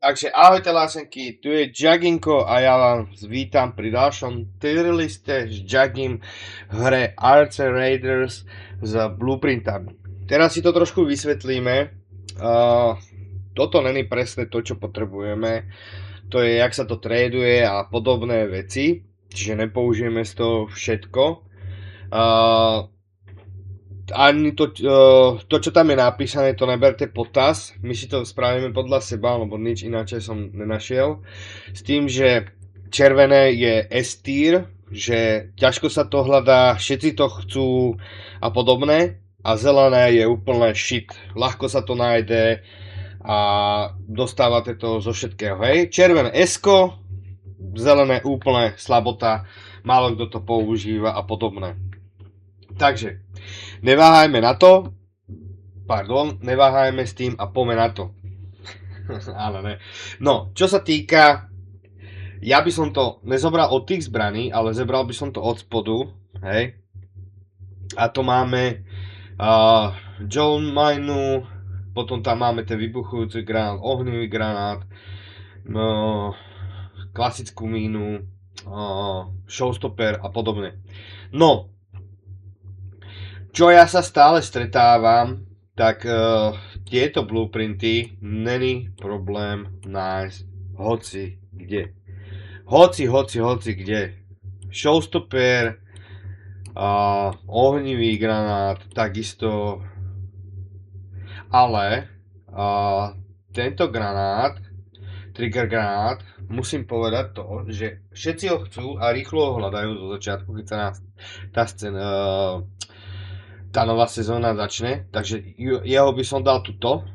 Takže ahojte lásenky, tu je Jaginko a ja vás vítam pri ďalšom tierliste s Jagim v hre Archer Raiders s blueprintami. Teraz si to trošku vysvetlíme. Toto není presne to, čo potrebujeme. To je, jak sa to traduje a podobné veci. Čiže nepoužijeme z toho všetko. Ani to, čo tam je napísané, to neberte potaz. My si to spravíme podľa seba, lebo nič ináč som nenašiel. S tým, že červené je S-tier, že ťažko sa to hľadá, všetci to chcú a podobné. A zelené je úplne shit. Ľahko sa to nájde a dostávate to zo všetkého, hej. Červené S-ko, zelené úplne slabota, málo kto to používa a podobné. Takže, neváhajme s tým a poďme na to. Ale ne. No, čo sa týka, ja by som to nezobral od tých zbraní, ale zebral by som to od spodu, hej. A to máme John Minu, potom tam máme ten vybuchujúci granát, ohnivý granát, klasickú mínu, showstopper a podobne. No, čo ja sa stále stretávam, tak tieto blueprinty není problém nájsť hoci kde. Hoci kde. Showstopper, ohnivý granát, takisto. Ale tento granát, trigger granát, musím povedať to, že všetci ho chcú a rýchlo ho hľadajú zo začiatku, keď sa nás tá nová sezóna začne, takže jeho by som dal tuto,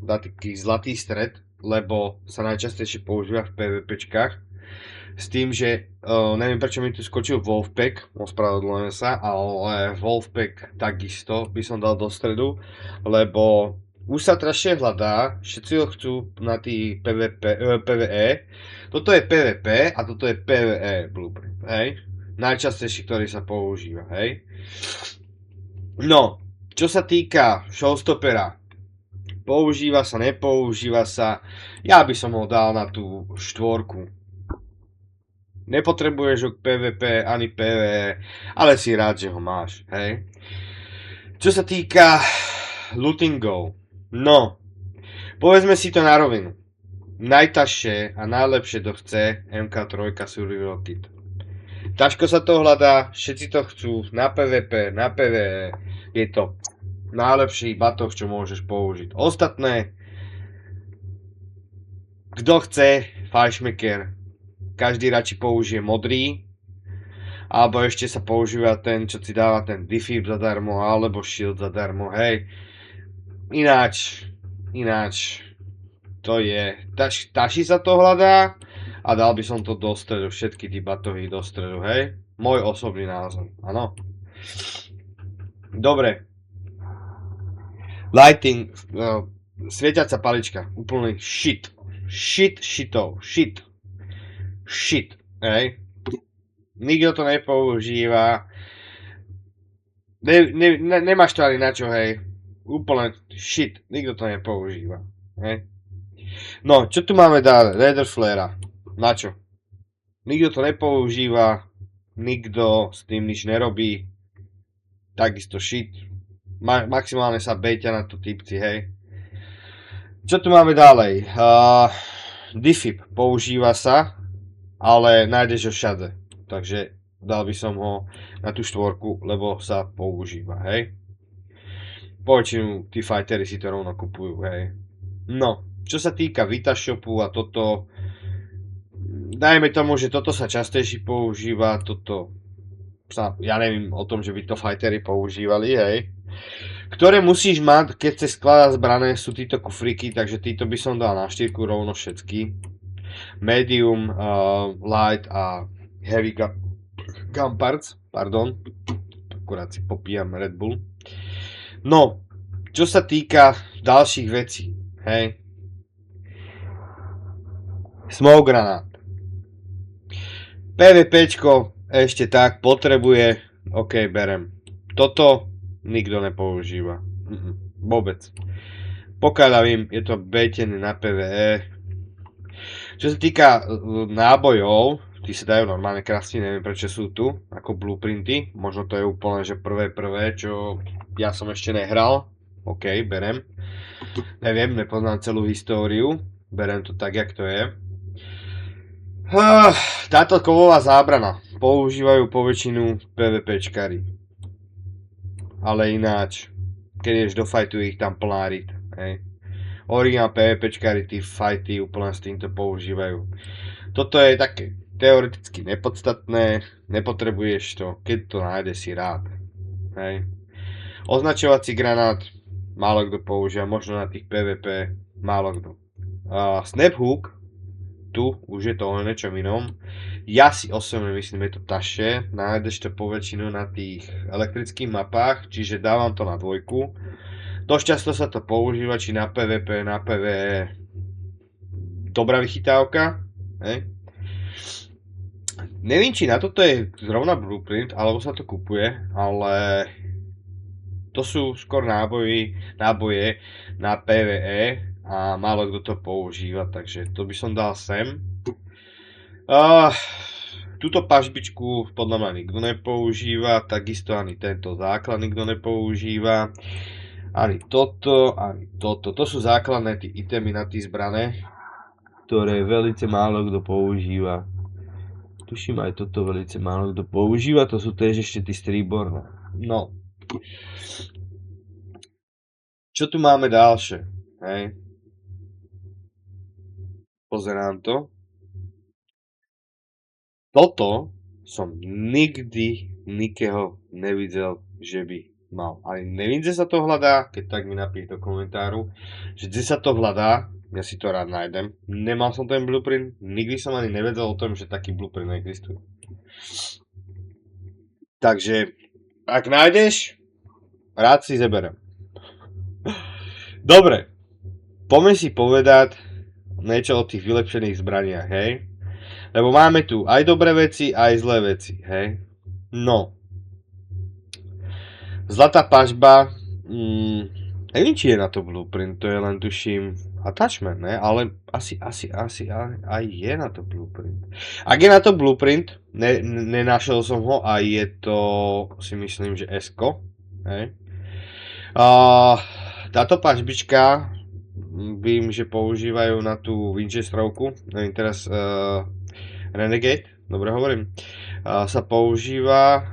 dá taký zlatý stred, lebo sa najčastejšie používa v PvPčkách. S tým, že neviem prečo mi tu skočil Wolfpack, ospravedlňujem sa, ale Wolfpack takisto by som dal do stredu, lebo už sa strašne hľadá, všetci ho chcú na tý PvE. Toto je PvP a toto je PvE blueprint, hej? Najčastejší, ktorý sa používa, hej? No, čo sa týka showstoppera, používa sa, nepoužíva sa, ja by som ho dal na tú štvorku. Nepotrebuješ ho k PvP ani PvE, ale si rád, že ho máš, hej. Čo sa týka lootingov, no, povedzme si to na rovinu. Najťažšie a najlepšie to chce MK3 Survival Kit. Ťažko sa to hľadá, všetci to chcú, na PvP, na PvE, je to najlepší batoh, čo môžeš použiť. Ostatné, kto chce, Fajšmeker, každý radši použije modrý, alebo ešte sa používa ten, čo si dáva ten defib zadarmo, alebo shield zadarmo, hej. Ináč, to je, taši sa to hľadá a dal by som to do stredu, všetky tí batohy do stredu, hej. Môj osobný názor, áno. Dobre. Lighting, svietiaca palička, úplný shit, hej. Nikto to nepoužíva, nemáš to ani na čo, hej. Úplne shit, nikto to nepoužíva, hej. No, čo tu máme ďalej? Raider Flare, na čo? Nikto to nepoužíva, nikto s tým nič nerobí, takisto shit. Maximálne sa bejťa na to typci, hej. Čo tu máme ďalej? Defib používa sa, ale nájdeš ho všade. Takže dal by som ho na tú štvorku, lebo sa používa, hej. Poväčšinu tí fightery si to rovno kupujú, hej. No, čo sa týka Vita Shopu a toto, dajme tomu, že toto sa častejšie používa, toto ja neviem o tom, že by to fightery používali, hej. Ktoré musíš mať, keď chceš skladať zbrané, sú títo kufriky, takže títo by som dal na štyrku rovno všetky. Medium, light a heavy gun parts, pardon. Akurát si popíjam Red Bull. No, čo sa týka ďalších vecí, hej. Smoke granát. PvPčko ešte tak potrebuje, ok, berem. Toto nikto nepoužíva. Vôbec. Pokiaľ vím, je to bejtené na PvE. Čo sa týka nábojov, tí sa dajú normálne krásne, neviem prečo sú tu, ako blueprinty. Možno to je úplne, že prvé, čo ja som ešte nehral. OK, berem. Neviem, nepoznám celú históriu. Berem to tak, jak to je. Táto kovová zábrana používajú po väčšinu PvPčkari. Ale ináč, keď ješ do fightu, ich tam plná rit. Hej. Originál PvPčkari tí fighty úplne s týmto používajú. Toto je také teoreticky nepodstatné, nepotrebuješ to, keď to nájdeš si rád. Hej. Označovací granát málo kto používa, možno na tých PvP málo kto. Snap hook, tu už je to o niečom inom. Ja si osobne myslím, je to tašie, nájdeš to po väčšinu na tých elektrických mapách, čiže dávam to na dvojku. Dosť často sa to používa, či na PvP, na PvE. Dobrá vychytávka, hej. Neviem, či na toto je zrovna blueprint, alebo sa to kupuje, ale to sú skôr náboje na PvE a málo kto to používa, takže to by som dal sem. Túto pažbičku podľa mňa nikto nepoužíva, takisto ani tento základ nikto nepoužíva. Ani toto, ani toto. To sú základné tí itemy na tí zbrane, ktoré velice málo kto používa. Tuším aj toto velice málo kto používa, to sú tiež ešte tí striborné. No. Čo tu máme ďalšie? Hej. Pozerám to. Toto som nikdy nikoho nevidel, že by mal. Ale neviem, kde sa to hľadá, keď tak mi napíš do komentáru, že kde sa to hľadá, ja si to rád nájdem. Nemal som ten blueprint, nikdy som ani nevedel o tom, že taký blueprint existuje. Takže, ak nájdeš, rád si zeberem. Dobre, poďme si povedať niečo o tých vylepšených zbraniach, hej? Lebo máme tu aj dobré veci, aj zlé veci, hej? No. Zlatá pažba, neviem, či je na to blueprint, to je len tuším attachment, ne? Ale asi aj je na to blueprint. Ak je na to blueprint, nenašiel som ho a je to, si myslím, že S-ko, hej? Táto pažbička, vím, že používajú na tú Winchesterovku, neviem teraz, Renegade, dobre hovorím, sa používa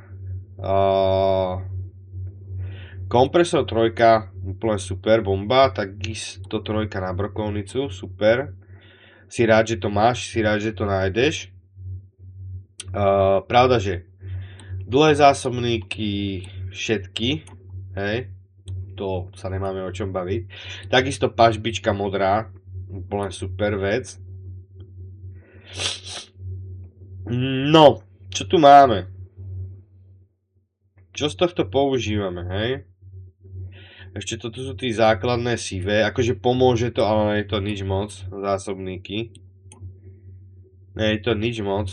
kompresor 3, úplne super, bomba, takisto 3 na brokovnicu, super. Si rád, že to máš, si rád, že to nájdeš. Pravda, že dlhé zásobníky všetky, hej, to sa nemáme o čom baviť. Takisto pažbička modrá, úplne super vec. No, čo tu máme? Čo z tohto používame, hej? Ešte toto sú tí základné sivé, akože pomôže to, ale nie je to nič moc, zásobníky. Nie je to nič moc,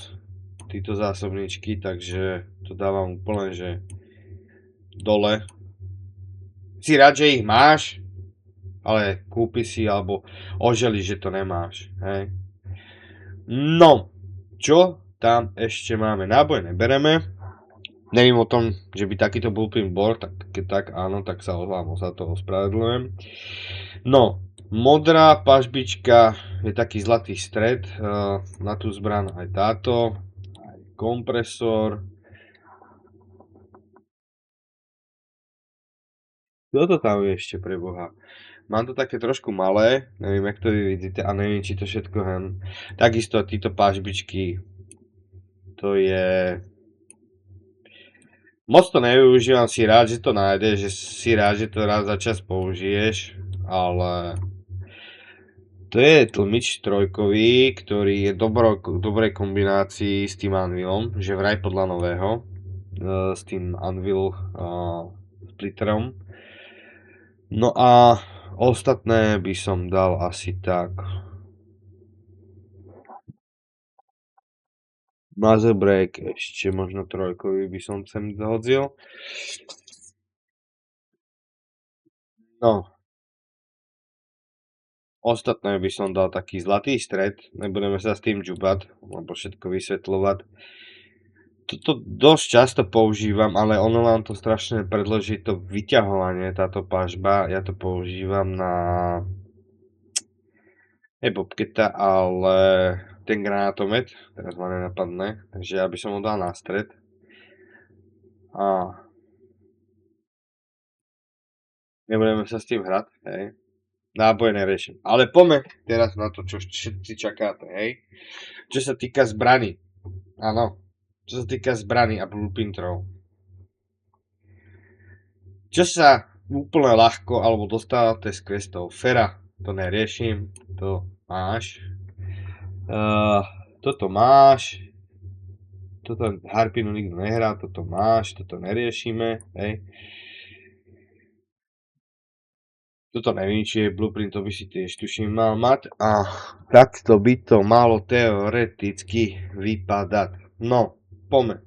títo zásobníčky, takže to dávam úplne, že dole. Si rád, že ich máš, ale kúpi si alebo oželi, že to nemáš, hej? No, čo tam ešte máme? Náboj nebereme. Neviem o tom, že by takýto blueprint bol, tak keď tak áno, tak sa za to ospravedlňujem. No, modrá pažbička je taký zlatý stred na tú zbraň, aj táto, aj kompresor. Toto tam je ešte pre Boha. Mám to také trošku malé, neviem, jak to vy vidíte a neviem, či to všetko hen. Takisto títo pážbičky, to je... Moc to nevyužívam, si rád, že to nájdeš, že si rád, že to raz za čas použiješ, ale... To je tlmič trojkový, ktorý je dobrej kombinácii s tým Anvilom, že vraj podľa nového, s tým Anvil splitterom. No a ostatné by som dal asi tak. Muzzle break, ešte možno trojkový by som sem hodil. No. Ostatné by som dal taký zlatý stred, nebudeme sa s tým džubať, lebo všetko vysvetľovať. Toto dosť často používam, ale ono vám to strašne predloží to vyťahovanie, táto pažba. Ja to používam na bobketa, ale ten granátomet, teraz ma nenapadne, takže ja by som ho dal na stred. A nebudeme sa s tým hrať, hej. Náboje neriešim. Ale poďme teraz na to, čo všetci čakáte, hej. Čo sa týka zbraní. Áno. Čo sa týka zbraní a blueprintov. Čo sa úplne ľahko alebo dostávate z questov. Fera, to neriešim. To máš. Toto máš. Toto harpinu nikto nehrá, toto máš, toto neriešime, hej. Toto neviem, či je blueprint, to by si tiež tuším mal mať. A takto by to malo teoreticky vypadať. No, poďme.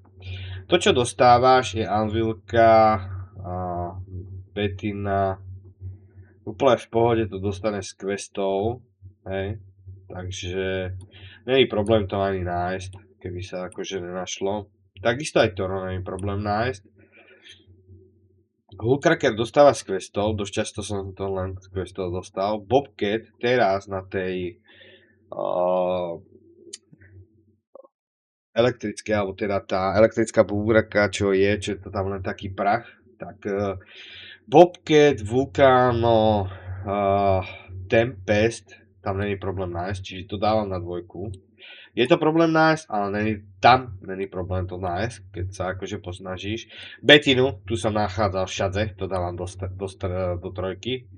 To, čo dostávaš, je anvilka, betina. Úplne v pohode to dostane z questov, hej. Takže nie je problém to ani nájsť, keby sa akože nenašlo. Takisto aj to nie je problém nájsť. Hullcracker dostáva z questov, dosť často som to len z questov dostal. Bobcat teraz na tej elektrické, alebo teda tá elektrická búraka, čo je to tam len taký prach, tak Bobcat, Vulcano, Tempest, tam není problém nájsť, čiže to dávam na 2. Je to problém nájsť, ale není problém to nájsť, keď sa akože posnažíš. Betinu, tu som nachádzal všade, to dávam do 3,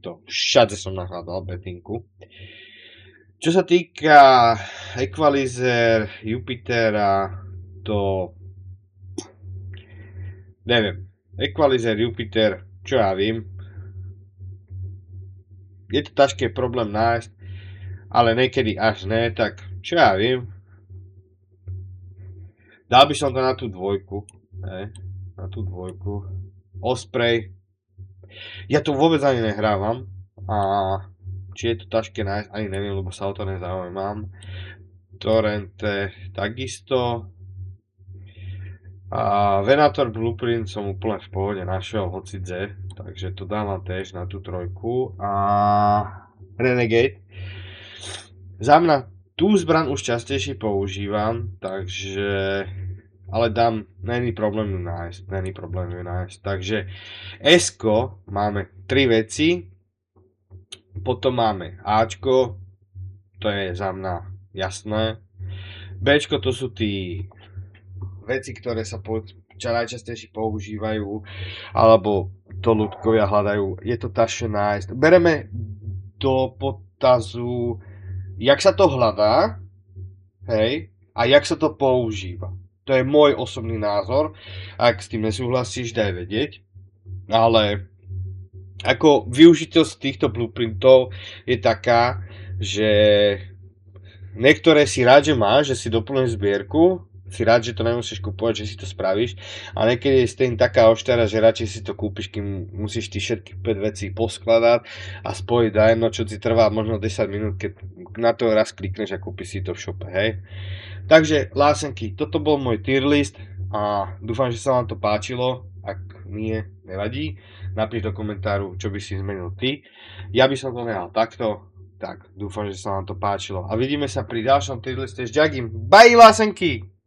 to všade som nachádzal betinku. Čo sa týka Equalizer, Jupitera, to neviem. Equalizer, Jupiter, čo ja vím. Je to ťažké problém nájsť, ale niekedy až ne, tak čo ja vím. Dal by som to na tú 2, na tú 2. Osprey. Ja tu vôbec ani nehrávam a či je to ťažké nájsť, ani neviem, lebo sa o to nezaujímam. Torrente takisto. A Venator Blueprint som úplne v pohode našiel, hoci D, takže to dávam tiež na tú 3. A Renegade. Za mňa tú zbraň už častejšie používam, takže ale dám, není problém ju nájsť, takže S-ko máme 3 veci, potom máme Ačko, to je za mňa jasné, Bčko to sú tí veci, ktoré sa čo najčastejšie používajú, alebo to ľudkovia hľadajú, je to ťažšie nájsť. Bereme do potazu, jak sa to hľadá, hej, a jak sa to používa. To je môj osobný názor, ak s tým nesúhlasíš, daj vedieť, ale ako využitosť týchto blueprintov je taká, že niektoré si rád, že máš, že si doplníš zbierku, si rád, že to nemusíš kúpovať, že si to spravíš, a niekedy je stejne taká oštara, že radšej si to kúpiš, kým musíš ty všetkých 5 vecí poskladať a spojiť na jedno, čo ti trvá možno 10 minút, keď na to raz klikneš a kúpiš si to v shope, hej. Takže, lásenky, toto bol môj tier list a dúfam, že sa vám to páčilo. Ak nie, nevadí. Napíš do komentáru, čo by si zmenil ty. Ja by som to nehal takto, tak dúfam, že sa vám to páčilo. A vidíme sa pri ďalšom tier liste s Jagim. Bye, lásenky!